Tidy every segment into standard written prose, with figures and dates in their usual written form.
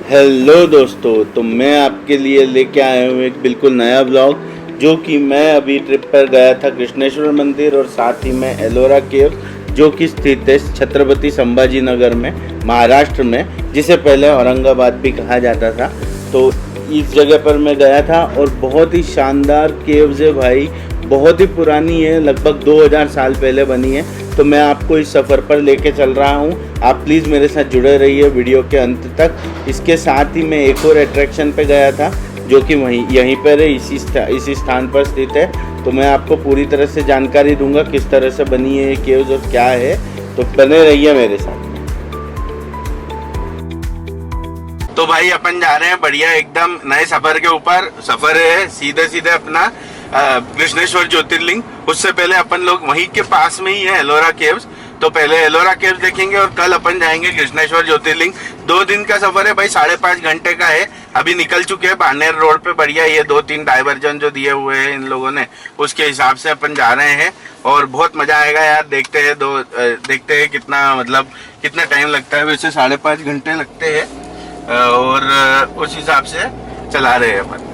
Hello दोस्तों, तो मैं आपके लिए लेके आया हूँ एक बिल्कुल नया ब्लॉग। जो कि मैं अभी ट्रिप पर गया था कृष्णेश्वर मंदिर और साथ ही में एलोरा केव, जो कि स्थित है छत्रपति संभाजी नगर में, महाराष्ट्र में, जिसे पहले औरंगाबाद भी कहा जाता था। तो इस जगह पर मैं गया था और बहुत ही शानदार केव्स है भाई, बहुत ही पुरानी है, लगभग 2000 साल पहले बनी है। तो मैं आपको इस सफ़र पर लेके चल रहा हूँ, आप प्लीज़ मेरे साथ जुड़े रहिए वीडियो के अंत तक। इसके साथ ही मैं एक और अट्रैक्शन पे गया था, जो कि यहीं पर है, इसी स्थान पर स्थित है। तो मैं आपको पूरी तरह से जानकारी दूंगा किस तरह से बनी है ये केव्स और क्या है, तो बने रहिए मेरे साथ। तो भाई अपन जा रहे हैं बढ़िया एकदम नए सफ़र के ऊपर। सफ़र है सीधे सीधे अपना कृष्णेश्वर ज्योतिर्लिंग। उससे पहले अपन लोग वहीं के पास में ही है एलोरा केव्स, तो पहले एलोरा केव्स देखेंगे और कल अपन जाएंगे कृष्णेश्वर ज्योतिर्लिंग। 2 दिन का सफर है भाई, 5.5 घंटे का है। अभी निकल चुके हैं बानेर रोड पे बढ़िया, ये 2-3 डाइवर्जन जो दिए हुए हैं इन लोगों ने, उसके हिसाब से अपन जा रहे हैं और बहुत मजा आएगा यार। देखते हैं कितना मतलब कितना टाइम लगता है। वैसे 5.5 घंटे लगते हैं और उस हिसाब से चला रहे हैं अपन।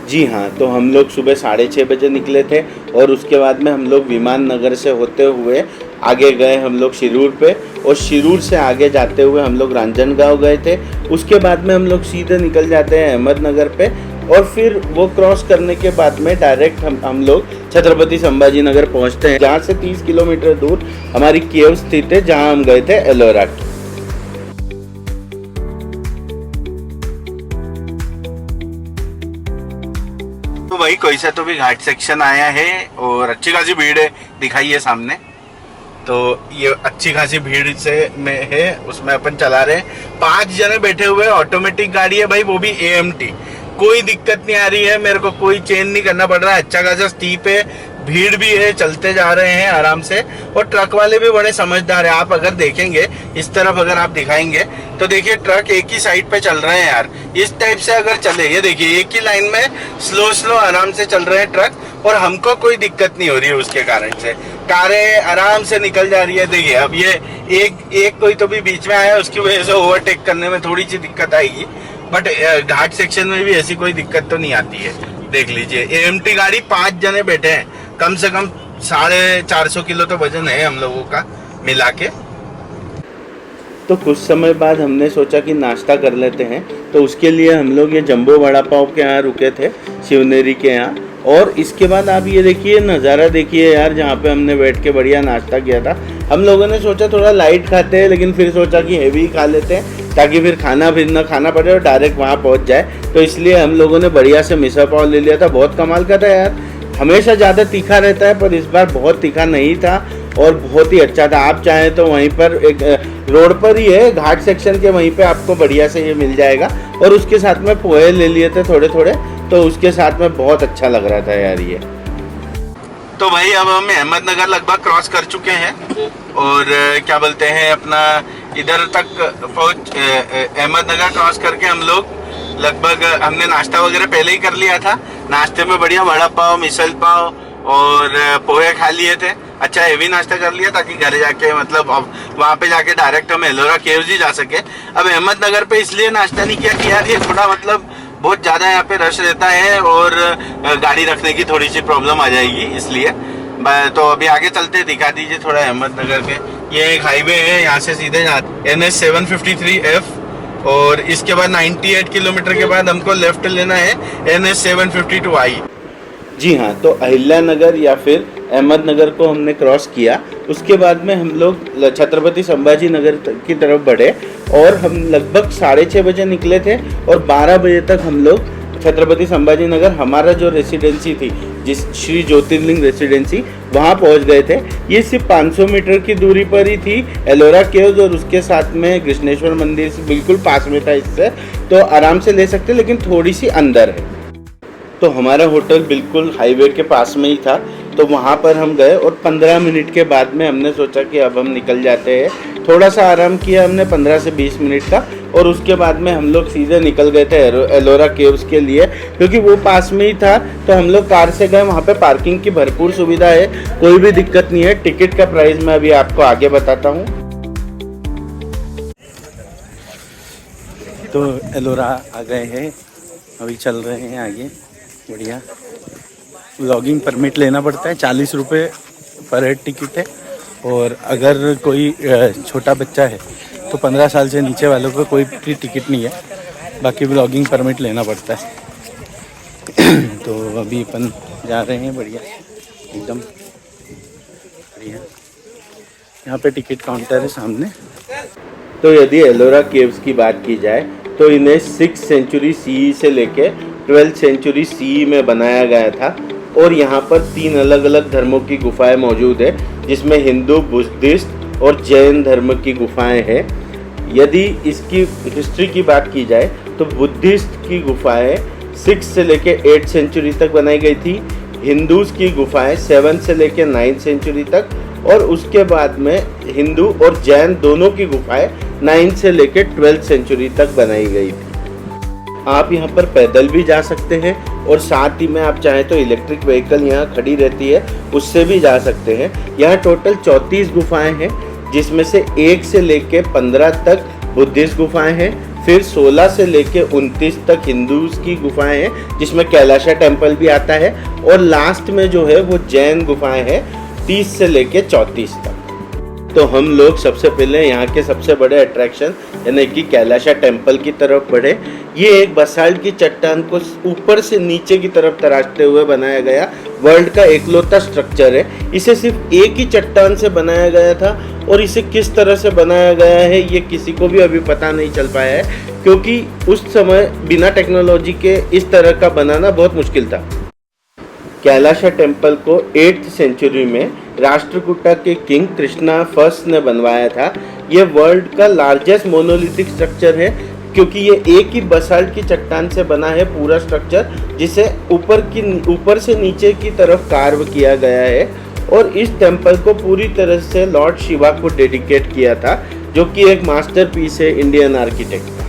जी हाँ, तो हम लोग सुबह 6:30 बजे निकले थे और उसके बाद में हम लोग विमान नगर से होते हुए आगे गए हम लोग शिरूर पे, और शिरूर से आगे जाते हुए हम लोग रांजनगांव गए थे। उसके बाद में हम लोग सीधे निकल जाते हैं अहमदनगर पे, और फिर वो क्रॉस करने के बाद में डायरेक्ट हम लोग छत्रपति संभाजी नगर पहुँचते हैं, जहाँ से 30 किलोमीटर दूर हमारी केव स्थित है, जहाँ हम गए थे एलोरा। तो वही कोई सा तो भी घाट सेक्शन आया है और अच्छी खासी भीड़ है, दिखाई है सामने। तो ये अच्छी खासी भीड़ से में है, उसमें अपन चला रहे हैं। 5 जने बैठे हुए, ऑटोमेटिक गाड़ी है भाई, वो भी AMT। कोई दिक्कत नहीं आ रही है मेरे को, कोई चेंज नहीं करना पड़ रहा है। अच्छा खासा स्टीप है, भीड़ भी है, चलते जा रहे हैं आराम से। और ट्रक वाले भी बड़े समझदार है। आप अगर देखेंगे इस तरफ, अगर आप दिखाएंगे तो देखिए ट्रक एक ही साइड पे चल रहे हैं यार। इस टाइप से अगर चले, ये देखिए एक ही लाइन में स्लो आराम से चल रहे हैं ट्रक, और हमको कोई दिक्कत नहीं हो रही है उसके कारण से। कारें आराम से निकल जा रही है। देखिए अब ये एक कोई तो भी बीच में आया, उसकी वजह से ओवरटेक करने में थोड़ी सी दिक्कत आएगी, बट घाट सेक्शन में भी ऐसी कोई दिक्कत तो नहीं आती है। देख लीजिए AMT गाड़ी, 5 जने बैठे हैं, कम से कम 450 किलो तो वजन है हम लोगों का मिला के। तो कुछ समय बाद हमने सोचा कि नाश्ता कर लेते हैं, तो उसके लिए हम लोग ये जंबो वड़ा पाव के यहाँ रुके थे, शिवनेरी के यहाँ। और इसके बाद आप ये देखिए नज़ारा देखिए यार, जहाँ पे हमने बैठ के बढ़िया नाश्ता किया था। हम लोगों ने सोचा थोड़ा लाइट खाते हैं, लेकिन फिर सोचा कि हेवी खा लेते हैं, ताकि फिर ना खाना पड़े और डायरेक्ट वहाँ पहुँच जाए। तो इसलिए हम लोगों ने बढ़िया से मिसल पाव ले लिया था। बहुत कमाल का था यार। हमेशा ज़्यादा तीखा रहता है, पर इस बार बहुत तीखा नहीं था और बहुत ही अच्छा था। आप चाहें तो वहीं पर एक रोड पर ही है, घाट सेक्शन के वहीं पे आपको बढ़िया से ये मिल जाएगा। और उसके साथ में पोहे ले लिए थे थोड़े थोड़े, तो उसके साथ में बहुत अच्छा लग रहा था यार ये। तो भाई अब हम अहमदनगर लगभग क्रॉस कर चुके हैं और क्या बोलते हैं अपना इधर तक पहुँच। अहमदनगर क्रॉस करके हम लोग लगभग, हमने नाश्ता वगैरह पहले ही कर लिया था। नाश्ते में बढ़िया वड़ा पाव, मिसल पाव और पोहे खा लिए थे। अच्छा हेवी नाश्ता कर लिया, ताकि घर जाके मतलब अब वहाँ पे जाके डायरेक्ट हम एलोरा केव्स ही जा सके। अब अहमदनगर पे इसलिए नाश्ता नहीं किया कि यार ये थोड़ा मतलब बहुत ज़्यादा यहाँ पे रश रहता है और गाड़ी रखने की थोड़ी सी प्रॉब्लम आ जाएगी, इसलिए। तो अभी आगे चलते, दिखा दीजिए थोड़ा अहमदनगर के। ये एक हाईवे है, यहाँ से सीधे NH 753F, और इसके बाद 98 किलोमीटर के बाद हमको लेफ्ट लेना है NH 752I। जी हाँ, तो अहिल्यानगर या फिर अहमदनगर को हमने क्रॉस किया। उसके बाद में हम लोग छत्रपति संभाजी नगर की तरफ बढ़े और हम लगभग 6:30 बजे निकले थे और 12 बजे तक हम लोग छत्रपति संभाजी नगर, हमारा जो रेसिडेंसी थी, जिस श्री ज्योतिर्लिंग रेसिडेंसी, वहाँ पहुँच गए थे। ये सिर्फ 500 मीटर की दूरी पर ही थी एलोरा केव्स, और उसके साथ में कृष्णेश्वर मंदिर से बिल्कुल पास में था इससे, तो आराम से ले सकते, लेकिन थोड़ी सी अंदर है। तो हमारा होटल बिल्कुल हाईवे के पास में ही था, तो वहाँ पर हम गए और 15 मिनट के बाद में हमने सोचा कि अब हम निकल जाते हैं। थोड़ा सा आराम किया हमने 15 से 20 मिनट का, और उसके बाद में हम लोग सीधे निकल गए थे एलोरा केव्स के लिए, क्योंकि वो पास में ही था। तो हम लोग कार से गए, वहाँ पे पार्किंग की भरपूर सुविधा है, कोई भी दिक्कत नहीं है। टिकट का प्राइस मैं अभी आपको आगे बताता हूँ। तो एलोरा आ गए हैं, अभी चल रहे हैं आगे। बढ़िया। व्लॉगिंग परमिट लेना पड़ता है, 40 रुपये पर हेड टिकट है। और अगर कोई छोटा बच्चा है तो 15 साल से नीचे वालों को कोई भी टिकट नहीं है, बाकी व्लॉगिंग परमिट लेना पड़ता है। तो अभी अपन जा रहे हैं, बढ़िया एकदम बढ़िया। यहाँ पे टिकट काउंटर है सामने। तो यदि एलोरा केव्स की बात की जाए तो इन्हें 6th सेंचुरी CE से लेके 12th सेंचुरी CE में बनाया गया था। और यहाँ पर 3 अलग अलग धर्मों की गुफाएं मौजूद है, जिसमें हिंदू, बुद्धिस्ट और जैन धर्म की गुफाएं हैं। यदि इसकी हिस्ट्री की बात की जाए तो बुद्धिस्ट की गुफाएं 6 से लेके 8th सेंचुरी तक बनाई गई थी। हिंदूज की गुफाएं 7 से लेके 9th सेंचुरी तक, और उसके बाद में हिंदू और जैन दोनों की गुफाएं 9th से लेके 12th सेंचुरी तक बनाई गई थी। आप यहाँ पर पैदल भी जा सकते हैं, और साथ ही में आप चाहें तो इलेक्ट्रिक व्हीकल यहाँ खड़ी रहती है, उससे भी जा सकते हैं। यहाँ टोटल 34 गुफाएं हैं, जिसमें से 1 से लेके 15 तक बुद्धिस्ट गुफाएं हैं, फिर 16 से लेके 29 तक हिंदूज की गुफाएं हैं, जिसमें कैलाशा टेम्पल भी आता है, और लास्ट में जो है वो जैन गुफाएं हैं 30 से लेके 34 तक। तो हम लोग सबसे पहले यहाँ के सबसे बड़े अट्रैक्शन यानी कि कैलाशा टेम्पल की तरफ बढ़े। ये एक बसाल्ट की चट्टान को ऊपर से नीचे की तरफ तराशते हुए बनाया गया वर्ल्ड का एकलौता स्ट्रक्चर है। इसे सिर्फ एक ही चट्टान से बनाया गया था, और इसे किस तरह से बनाया गया है ये किसी को भी अभी पता नहीं चल पाया है, क्योंकि उस समय बिना टेक्नोलॉजी के इस तरह का बनाना बहुत मुश्किल था। कैलाशा टेम्पल को 8th सेंचुरी में राष्ट्रकूटा के किंग कृष्णा फर्स्ट ने बनवाया था। यह वर्ल्ड का लार्जेस्ट मोनोलिथिक स्ट्रक्चर है, क्योंकि ये एक ही बसाल्ट की चट्टान से बना है पूरा स्ट्रक्चर, जिसे ऊपर से नीचे की तरफ कार्व किया गया है। और इस टेम्पल को पूरी तरह से लॉर्ड शिवा को डेडिकेट किया था, जो कि एक मास्टरपीस है इंडियन आर्किटेक्ट का।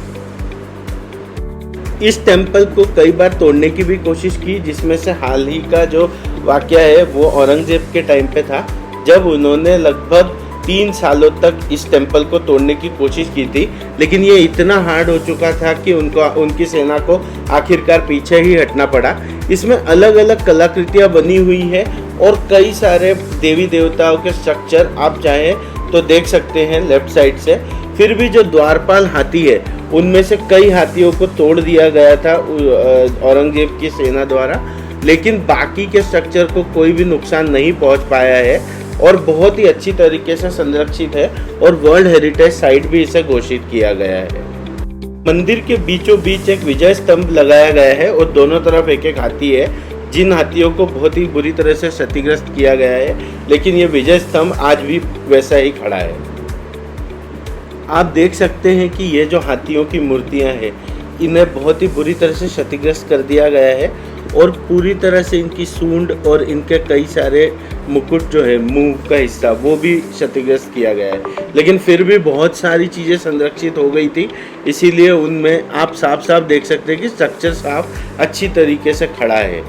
इस टेम्पल को कई बार तोड़ने की भी कोशिश की, जिसमें से हाल ही का जो वाकया है वो औरंगजेब के टाइम पे था, जब उन्होंने लगभग 3 सालों तक इस टेम्पल को तोड़ने की कोशिश की थी। लेकिन ये इतना हार्ड हो चुका था कि उनकी सेना को आखिरकार पीछे ही हटना पड़ा। इसमें अलग अलग कलाकृतियाँ बनी हुई है, और कई सारे देवी देवताओं के स्ट्रक्चर आप चाहें तो देख सकते हैं लेफ्ट साइड से। फिर भी जो द्वारपाल हाथी है, उनमें से कई हाथियों को तोड़ दिया गया था औरंगजेब की सेना द्वारा, लेकिन बाकी के स्ट्रक्चर को कोई भी नुकसान नहीं पहुंच पाया है, और बहुत ही अच्छी तरीके से संरक्षित है, और वर्ल्ड हेरिटेज साइट भी इसे घोषित किया गया है। मंदिर के बीचों बीच एक विजय स्तंभ लगाया गया है, और दोनों तरफ एक एक हाथी है, जिन हाथियों को बहुत ही बुरी तरह से क्षतिग्रस्त किया गया है, लेकिन ये विजय स्तंभ आज भी वैसा ही खड़ा है। आप देख सकते हैं कि ये जो हाथियों की मूर्तियां हैं, इन्हें बहुत ही बुरी तरह से क्षतिग्रस्त कर दिया गया है, और पूरी तरह से इनकी सूंड और इनके कई सारे मुकुट जो है, मुंह का हिस्सा, वो भी क्षतिग्रस्त किया गया है। लेकिन फिर भी बहुत सारी चीज़ें संरक्षित हो गई थी, इसीलिए उनमें आप साफ साफ देख सकते हैं कि स्ट्रक्चर साफ अच्छी तरीके से खड़ा है।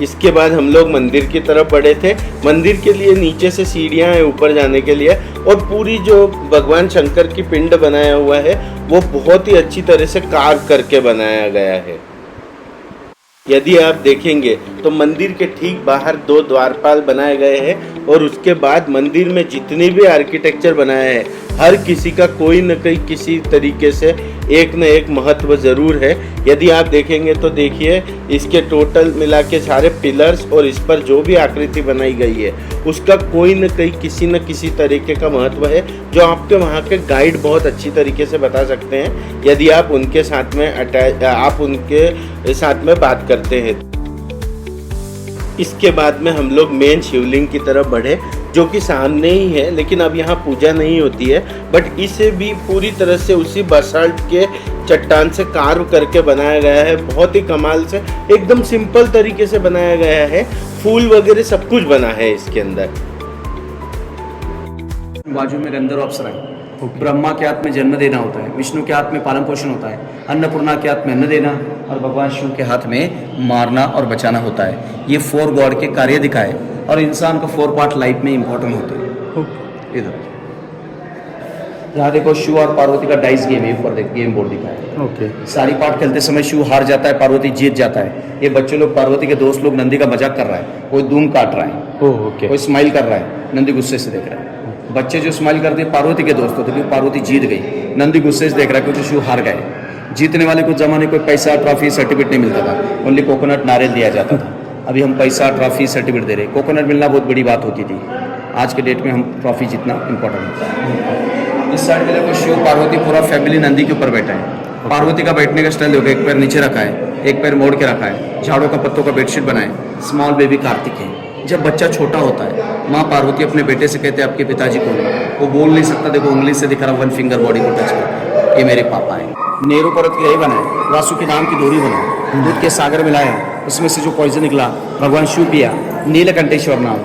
इसके बाद हम लोग मंदिर की तरफ बढ़े थे। मंदिर के लिए नीचे से सीढ़ियां हैं ऊपर जाने के लिए, और पूरी जो भगवान शंकर की पिंड बनाया हुआ है वो बहुत ही अच्छी तरह से कार्व करके बनाया गया है। यदि आप देखेंगे तो मंदिर के ठीक बाहर 2 द्वारपाल बनाए गए हैं, और उसके बाद मंदिर में जितनी भी आर्किटेक्चर बनाया है, हर किसी का कोई न कोई किसी तरीके से एक न एक महत्व ज़रूर है। यदि आप देखेंगे तो देखिए, इसके टोटल मिला के सारे पिलर्स और इस पर जो भी आकृति बनाई गई है, उसका कोई न कोई किसी न किसी तरीके का महत्व है, जो आपके वहाँ के गाइड बहुत अच्छी तरीके से बता सकते हैं, यदि आप उनके साथ में बात करते हैं। इसके बाद में हम लोग मेन शिवलिंग की तरफ बढ़े, जो कि सामने ही है, लेकिन अब यहाँ पूजा नहीं होती है, बट इसे भी पूरी तरह से उसी बसाल्ट के चट्टान से कार्व करके बनाया गया है। बहुत ही कमाल से, एकदम सिंपल तरीके से बनाया गया है। फूल वगैरह सब कुछ बना है इसके अंदर। बाजू में गंधर्व अप्सरा है। ब्रह्मा के हाथ में जन्म देना होता है, विष्णु के हाथ में पालन पोषण होता है, अन्नपूर्णा के हाथ में अन्न देना, और भगवान शिव के हाथ में मारना और बचाना होता है। ये 4 गॉड के कार्य दिखाए, और इंसान का 4 पार्ट लाइफ में इम्पोर्टेंट होते हैं। इधर यहाँ देखो शिव और पार्वती का डाइस गेम है, ऊपर देख गेम बोर्ड दिखा है। ओके। सारी पार्ट खेलते समय शिव हार जाता है, पार्वती जीत जाता है। ये बच्चे लोग, पार्वती के दोस्त लोग नंदी का मजाक कर रहा है, कोई धूम काट रहा है, ओह ओके। कोई स्माइल कर रहा है, नंदी गुस्से से देख रहा है। बच्चे जो स्माइल करते हैं पार्वती के दोस्त होते, क्योंकि पार्वती जीत गई, नंदी गुस्से से देख रहा है क्योंकि शिव हार गए। जीतने वाले कुछ जमाने कोई पैसा, ट्रॉफी, सर्टिफिकेट नहीं मिलता था, ओनली कोकोनट, नारियल दिया जाता था। अभी हम पैसा, ट्रॉफी, सर्टिफिकेट दे रहे हैं। कोकोनट मिलना बहुत बड़ी बात होती थी, आज के डेट में हम ट्रॉफी जीतना इंपॉर्टेंट होता है। इस साइड में देखो शिव पार्वती पूरा फैमिली नंदी के ऊपर बैठा है। पार्वती का बैठने का स्टाइल देखो, एक पैर नीचे रखा है, एक पैर मोड़ के रखा है, झाड़ों का पत्तों का बेडशीट बनाए। स्मॉल बेबी कार्तिक है। जब बच्चा छोटा होता है, माँ पार्वती अपने बेटे से कहते हैं आपके पिताजी कौन है? वो बोल नहीं सकता, देखो उंगली से दिखा रहा, वन फिंगर बॉडी को टच करके, ये मेरे पापा हैं। नेहरू पर्वत की यही बनाए, वासुकी नाम की डोरी बनाए, दूध के सागर मिलाया, उसमें से जो पॉइजन निकला भगवान शिव पिया, नीलकंठेश्वर नाम,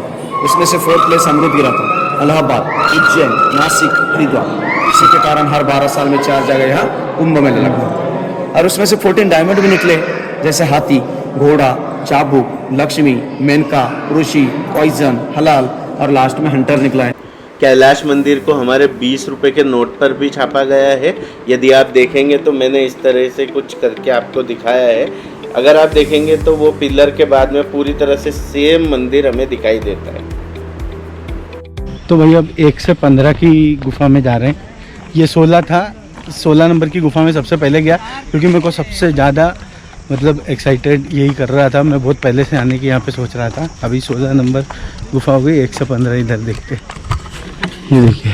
उसमें से 4th प्लेस अमृत गिरा था। इलाहाबाद, उज्जैन, नासिक, हरिद्वार, इसी के कारण हर 12 साल में 4 जगह यहाँ कुंभ मेला लगता है। और उसमें से 14 डायमंड भी निकले, जैसे हाथी, घोड़ा, चाबुक, लक्ष्मी, मेनका, ऋषि, पॉइजन, हलाल और लास्ट में हंटर निकला है। कैलाश मंदिर को हमारे 20 रुपए के नोट पर भी छापा गया है। यदि आप देखेंगे तो मैंने इस तरह से कुछ करके आपको दिखाया है। अगर आप देखेंगे तो वो पिलर के बाद में पूरी तरह से सेम मंदिर हमें दिखाई देता है। तो भाई अब 1 से 15 की गुफा में जा रहे हैं। ये 16 था, 16 नंबर की गुफा में सबसे पहले गया, क्योंकि मेरे को सबसे ज़्यादा मतलब एक्साइटेड यही कर रहा था। मैं बहुत पहले से आने की यहाँ पे सोच रहा था। अभी 16 नंबर गुफा हो गई, 1 से 15 इधर देखते। ये देखिए,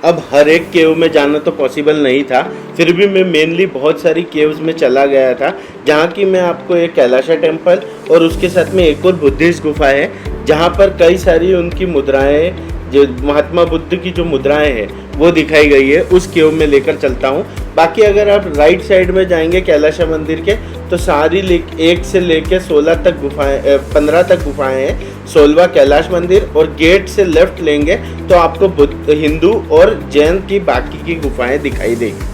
अब हर एक केव में जाना तो पॉसिबल नहीं था, फिर भी मैं मेनली बहुत सारी केव्स में चला गया था, जहाँ की मैं आपको एक कैलाशा टेम्पल और उसके साथ में एक और बुद्धिस्ट गुफा है, जहाँ पर कई सारी उनकी मुद्राएं, जो महात्मा बुद्ध की जो मुद्राएं हैं वो दिखाई गई है, उस केव में लेकर चलता हूँ। बाकी अगर आप राइट साइड में जाएंगे कैलाशा मंदिर के, तो सारी 1 से लेकर 16 तक गुफाएं, 15 तक गुफाएं हैं। 16वां कैलाश मंदिर, और गेट से लेफ्ट लेंगे तो आपको बुद्ध, हिंदू और जैन की बाकी की गुफाएं दिखाई देगी।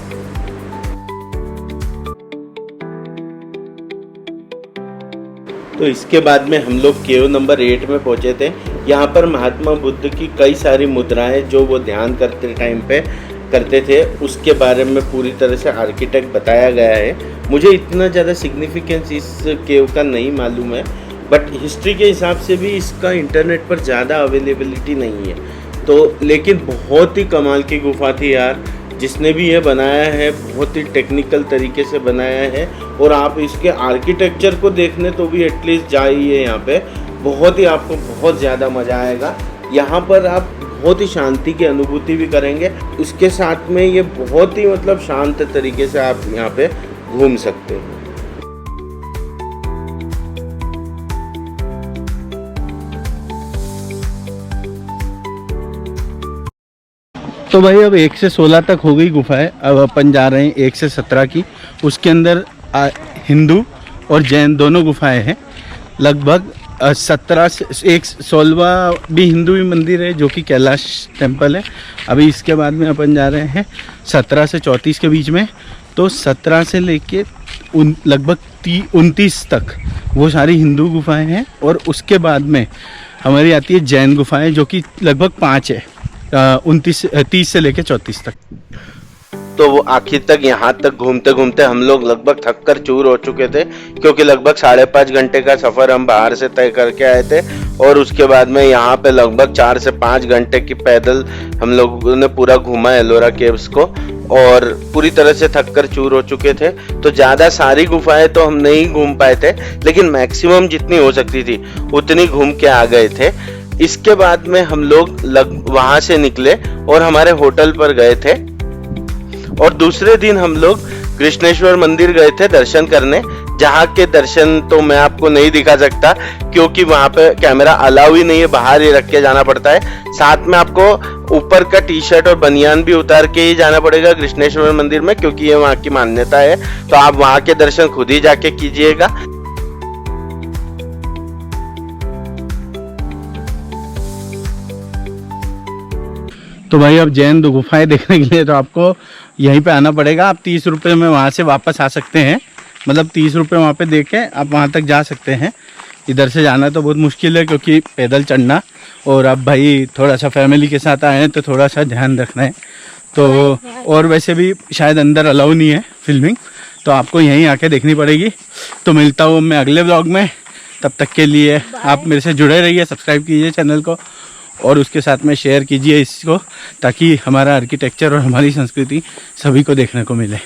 तो इसके बाद में हम लोग केव नंबर 8 में पहुंचे थे। यहाँ पर महात्मा बुद्ध की कई सारी मुद्राएं जो वो ध्यान करते टाइम पे करते थे, उसके बारे में पूरी तरह से आर्किटेक्ट बताया गया है। मुझे इतना ज़्यादा सिग्निफिकेंस इस केव का नहीं मालूम है, बट हिस्ट्री के हिसाब से भी इसका इंटरनेट पर ज़्यादा अवेलेबिलिटी नहीं है। तो लेकिन बहुत ही कमाल की गुफा थी यार। जिसने भी ये बनाया है बहुत ही टेक्निकल तरीके से बनाया है, और आप इसके आर्किटेक्चर को देखने तो भी एटलीस्ट जाइए यहाँ पे। बहुत ही आपको बहुत ज़्यादा मज़ा आएगा। यहाँ पर आप बहुत ही शांति की अनुभूति भी करेंगे, उसके साथ में ये बहुत ही मतलब शांत तरीके से आप यहाँ पे घूम सकते हैं। तो भाई अब 1 से 16 तक हो गई गुफाएं। अब अपन जा रहे हैं 1 से 17 की। उसके अंदर हिंदू और जैन दोनों गुफाएं हैं। लगभग 17 से 16वां भी हिंदू ही मंदिर है, जो कि कैलाश टेम्पल है। अभी इसके बाद में अपन जा रहे हैं 17 से 34 के बीच में। तो 17 से लेके लगभग 29 तक वो सारी हिंदू गुफाएं हैं, और उसके बाद में हमारी आती है जैन गुफाएं, जो कि लगभग 5 है, 30 से लेके 34 तक। तो वो आखिर तक यहाँ तक घूमते घूमते हम लोग लगभग थक कर चूर हो चुके थे, क्योंकि लगभग 5.5 घंटे का सफ़र हम बाहर से तय करके आए थे, और उसके बाद में यहाँ पे लगभग 4 से 5 घंटे की पैदल हम लोगों ने पूरा घूमा एलोरा केव्स को, और पूरी तरह से थक कर चूर हो चुके थे। तो ज़्यादा सारी गुफाएं तो हम नहीं घूम पाए थे, लेकिन मैक्सिमम जितनी हो सकती थी उतनी घूम के आ गए थे। इसके बाद में हम लोग वहाँ से निकले और हमारे होटल पर गए थे, और दूसरे दिन हम लोग कृष्णेश्वर मंदिर गए थे दर्शन करने, जहाँ के दर्शन तो मैं आपको नहीं दिखा सकता, क्योंकि वहाँ पे कैमरा अलाउ ही नहीं है, बाहर ही रख के जाना पड़ता है। साथ में आपको ऊपर का टी-शर्ट और बनियान भी उतार के ही जाना पड़ेगा कृष्णेश्वर मंदिर में, क्योंकि ये वहाँ की मान्यता है। तो आप वहाँ के दर्शन खुद ही जाके कीजिएगा। तो भाई अब जैन दो गुफाएं देखने के लिए तो आपको यहीं पे आना पड़ेगा। आप 30 रुपये में वहाँ से वापस आ सकते हैं, मतलब 30 रुपये वहाँ पे दे के आप वहाँ तक जा सकते हैं। इधर से जाना तो बहुत मुश्किल है क्योंकि पैदल चढ़ना, और अब भाई थोड़ा सा फैमिली के साथ आए हैं तो थोड़ा सा ध्यान रखना है। तो और वैसे भी शायद अंदर अलाउ नहीं है फिल्मिंग, तो आपको यहीं आके देखनी पड़ेगी। तो मिलता हूँ मैं अगले व्लॉग में, तब तक के लिए आप मेरे से जुड़े रहिए, सब्सक्राइब कीजिए चैनल को और उसके साथ में शेयर कीजिए इसको, ताकि हमारा आर्किटेक्चर और हमारी संस्कृति सभी को देखने को मिले।